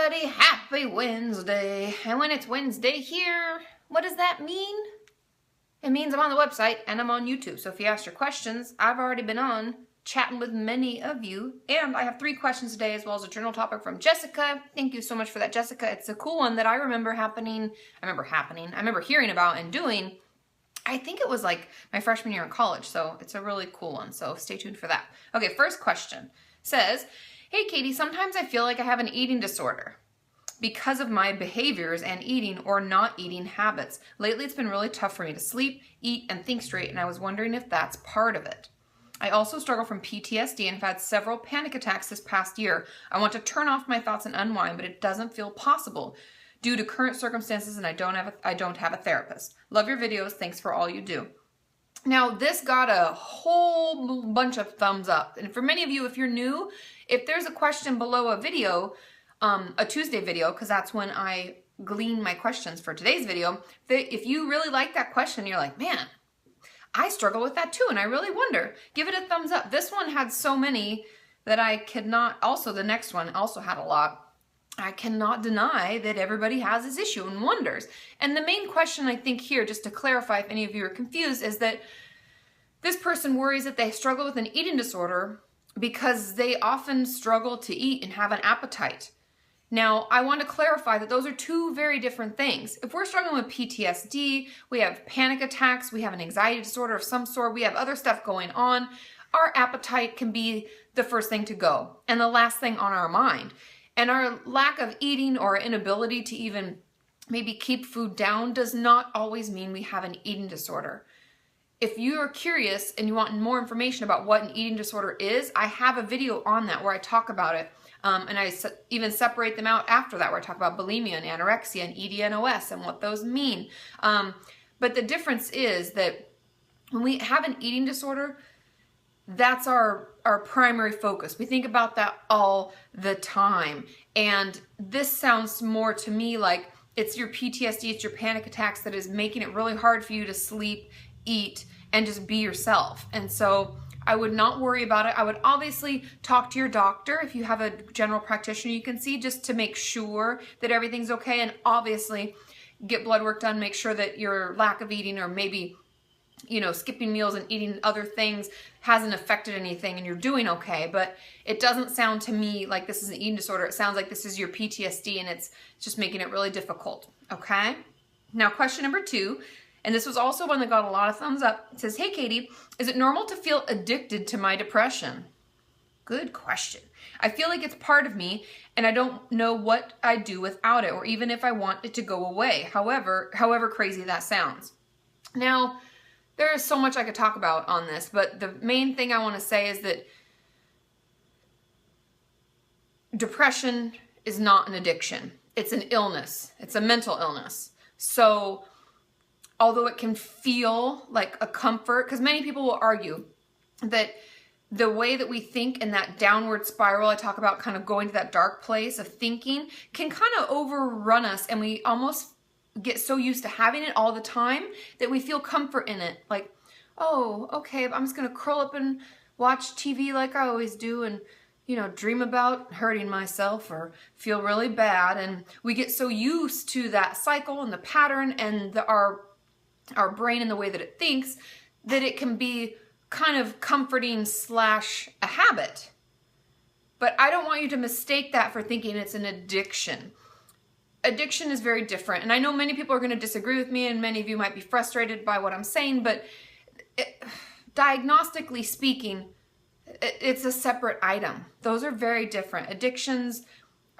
everybody, happy Wednesday. And when it's Wednesday here, what does that mean? It means I'm on the website and I'm on YouTube. So if you ask your questions, I've already been on chatting with many of you. And I have 3 questions today as well as a journal topic from Jessica. Thank you so much for that, Jessica. It's a cool one that I remember hearing about and doing. I think it was like my freshman year in college. So it's a really cool one. So stay tuned for that. Okay, first question says, hey, Katie, sometimes I feel like I have an eating disorder because of my behaviors and eating or not eating habits. Lately, it's been really tough for me to sleep, eat, and think straight, and I was wondering if that's part of it. I also struggle from PTSD and have had several panic attacks this past year. I want to turn off my thoughts and unwind, but it doesn't feel possible due to current circumstances, and I don't have a therapist. Love your videos. Thanks for all you do. Now, this got a whole bunch of thumbs up. And for many of you, if you're new, if there's a question below a video, a Tuesday video, because that's when I glean my questions for today's video, if you really like that question, you're like, man, I struggle with that too, and I really wonder, give it a thumbs up. This one had so many that I could not, also the next one also had a lot. I cannot deny that everybody has this issue and wonders. And the main question I think here, just to clarify if any of you are confused, is that this person worries that they struggle with an eating disorder because they often struggle to eat and have an appetite. Now, I want to clarify that those are 2 very different things. If we're struggling with PTSD, we have panic attacks, we have an anxiety disorder of some sort, we have other stuff going on, our appetite can be the first thing to go and the last thing on our mind. And our lack of eating or inability to even maybe keep food down does not always mean we have an eating disorder. If you are curious and you want more information about what an eating disorder is, I have a video on that where I talk about it. And I even separate them out after that where I talk about bulimia and anorexia and EDNOS and what those mean. But the difference is that when we have an eating disorder, that's our primary focus. We think about that all the time. And this sounds more to me like it's your PTSD, it's your panic attacks that is making it really hard for you to sleep, eat, and just be yourself. And so I would not worry about it. I would obviously talk to your doctor if you have a general practitioner you can see just to make sure that everything's okay, and obviously get blood work done, make sure that your lack of eating or maybe skipping meals and eating other things hasn't affected anything and you're doing okay. But it doesn't sound to me like this is an eating disorder. It sounds like this is your PTSD and it's just making it really difficult. Okay. Now, question number 2, and this was also one that got a lot of thumbs up. It says, hey, Katie, is it normal to feel addicted to my depression? Good question. I feel like it's part of me and I don't know what I'd do without it or even if I want it to go away. However crazy that sounds. Now, there is so much I could talk about on this, but the main thing I want to say is that depression is not an addiction. It's an illness. It's a mental illness. So although it can feel like a comfort, because many people will argue that the way that we think in that downward spiral, I talk about kind of going to that dark place of thinking, can kind of overrun us, and we almost get so used to having it all the time that we feel comfort in it. Like, oh, okay, I'm just going to curl up and watch TV like I always do and, dream about hurting myself or feel really bad. And we get so used to that cycle and the pattern and our brain and the way that it thinks that it can be kind of comforting / a habit. But I don't want you to mistake that for thinking it's an addiction. Addiction is very different. And I know many people are going to disagree with me and many of you might be frustrated by what I'm saying, but diagnostically speaking, it's a separate item. Those are very different. Addictions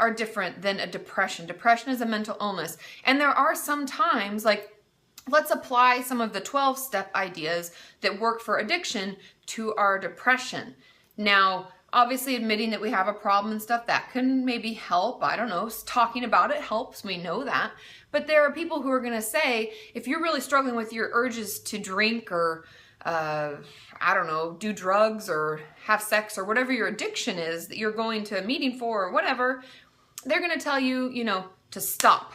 are different than a depression. Depression is a mental illness. And there are some times, like, let's apply some of the 12-step ideas that work for addiction to our depression. Now, obviously admitting that we have a problem and stuff, that can maybe help. I don't know, talking about it helps, we know that. But there are people who are going to say, if you're really struggling with your urges to drink or, do drugs or have sex or whatever your addiction is that you're going to a meeting for or whatever, they're going to tell you, to stop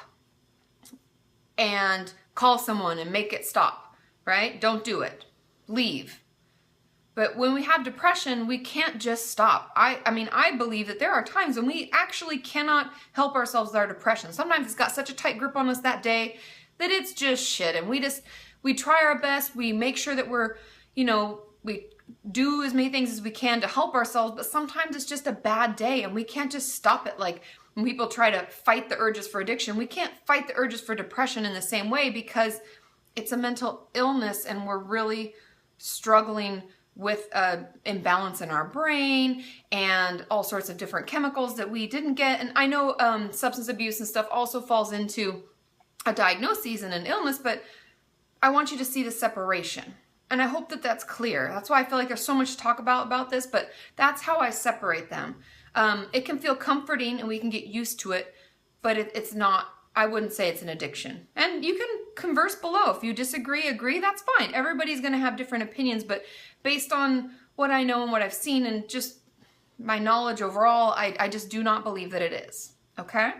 and call someone and make it stop, right? Don't do it. Leave. But when we have depression, we can't just stop. I believe that there are times when we actually cannot help ourselves with our depression. Sometimes it's got such a tight grip on us that day that it's just shit. And we try our best. We make sure that we're, we do as many things as we can to help ourselves. But sometimes it's just a bad day and we can't just stop it. Like when people try to fight the urges for addiction, we can't fight the urges for depression in the same way because it's a mental illness and we're really struggling with imbalance in our brain and all sorts of different chemicals that we didn't get. And I know substance abuse and stuff also falls into a diagnosis and an illness, but I want you to see the separation. And I hope that that's clear. That's why I feel like there's so much to talk about this, but that's how I separate them. It can feel comforting and we can get used to it, but it's not, I wouldn't say it's an addiction. And you can converse below. If you disagree, agree, that's fine. Everybody's going to have different opinions, but based on what I know and what I've seen and just my knowledge overall, I just do not believe that it is. Okay?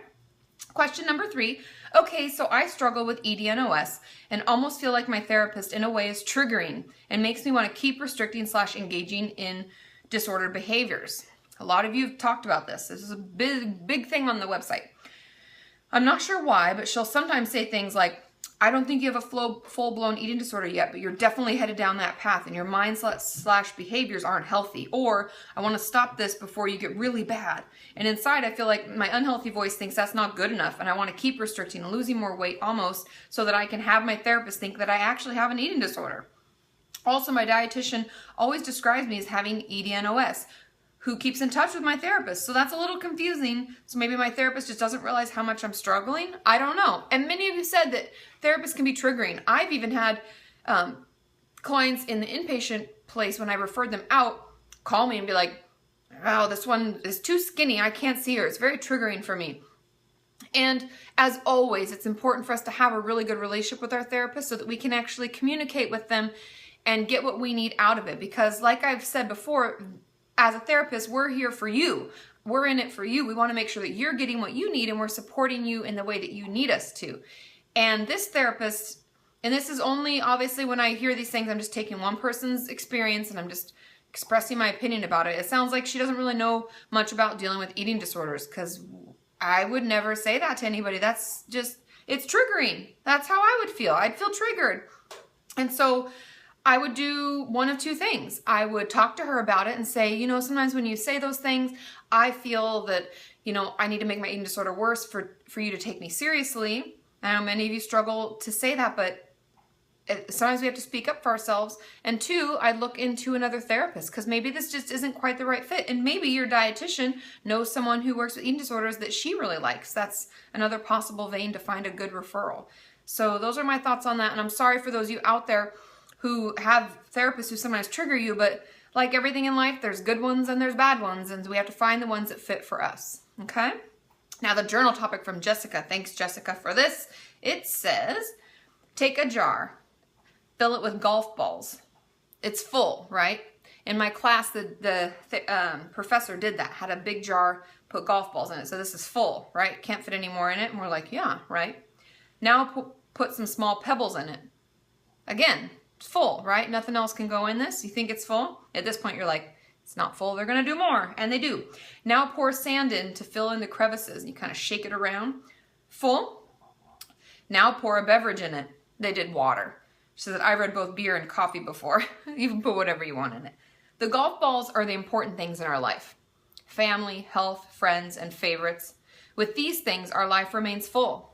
Question number 3. Okay, so I struggle with EDNOS and almost feel like my therapist in a way is triggering and makes me want to keep restricting / engaging in disordered behaviors. A lot of you have talked about this. This is a big thing on the website. I'm not sure why, but she'll sometimes say things like, I don't think you have a full-blown eating disorder yet, but you're definitely headed down that path and your mind / behaviors aren't healthy. Or I want to stop this before you get really bad. And inside I feel like my unhealthy voice thinks that's not good enough and I want to keep restricting and losing more weight almost so that I can have my therapist think that I actually have an eating disorder. Also, my dietitian always describes me as having EDNOS, who keeps in touch with my therapist. So that's a little confusing. So maybe my therapist just doesn't realize how much I'm struggling. I don't know. And many of you said that therapists can be triggering. I've even had clients in the inpatient place, when I referred them out, call me and be like, oh, this one is too skinny. I can't see her. It's very triggering for me. And as always, it's important for us to have a really good relationship with our therapist so that we can actually communicate with them and get what we need out of it. Because like I've said before, as a therapist, we're here for you. We're in it for you. We want to make sure that you're getting what you need and we're supporting you in the way that you need us to. And this therapist, and this is only, obviously when I hear these things, I'm just taking one person's experience and I'm just expressing my opinion about it. It sounds like she doesn't really know much about dealing with eating disorders because I would never say that to anybody. That's just, it's triggering. That's how I would feel. I'd feel triggered. And so I would do one of two things. I would talk to her about it and say, sometimes when you say those things, I feel that, I need to make my eating disorder worse for you to take me seriously. I know many of you struggle to say that, but sometimes we have to speak up for ourselves. And 2, I'd look into another therapist because maybe this just isn't quite the right fit. And maybe your dietitian knows someone who works with eating disorders that she really likes. That's another possible vein to find a good referral. So those are my thoughts on that. And I'm sorry for those of you out there who have therapists who sometimes trigger you, but like everything in life, there's good ones and there's bad ones, and we have to find the ones that fit for us, okay? Now the journal topic from Jessica. Thanks, Jessica, for this. It says, take a jar, fill it with golf balls. It's full, right? In my class, the professor did that, had a big jar, put golf balls in it. So this is full, right? Can't fit any more in it. And we're like, yeah, right? Now put some small pebbles in it. Again, it's full, right? Nothing else can go in this. You think it's full? At this point, you're like, it's not full. They're going to do more. And they do. Now pour sand in to fill in the crevices. And you kind of shake it around. Full. Now pour a beverage in it. They did water. She said, I read both beer and coffee before. You can put whatever you want in it. The golf balls are the important things in our life. Family, health, friends, and favorites. With these things, our life remains full.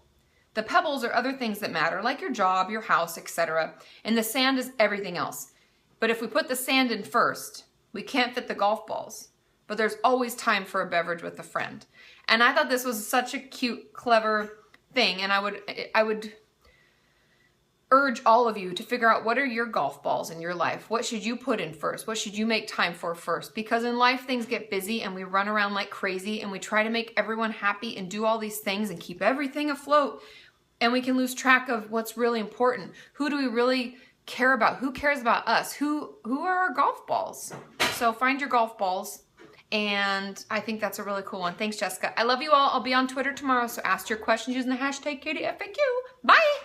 The pebbles are other things that matter, like your job, your house, etc. And the sand is everything else. But if we put the sand in first, we can't fit the golf balls. But there's always time for a beverage with a friend. And I thought this was such a cute, clever thing. And I would urge all of you to figure out, what are your golf balls in your life? What should you put in first? What should you make time for first? Because in life, things get busy and we run around like crazy and we try to make everyone happy and do all these things and keep everything afloat. And we can lose track of what's really important. Who do we really care about? Who cares about us? Who are our golf balls? So find your golf balls. And I think that's a really cool one. Thanks, Jessica. I love you all. I'll be on Twitter tomorrow, so ask your questions using the hashtag KatieFAQ. Bye!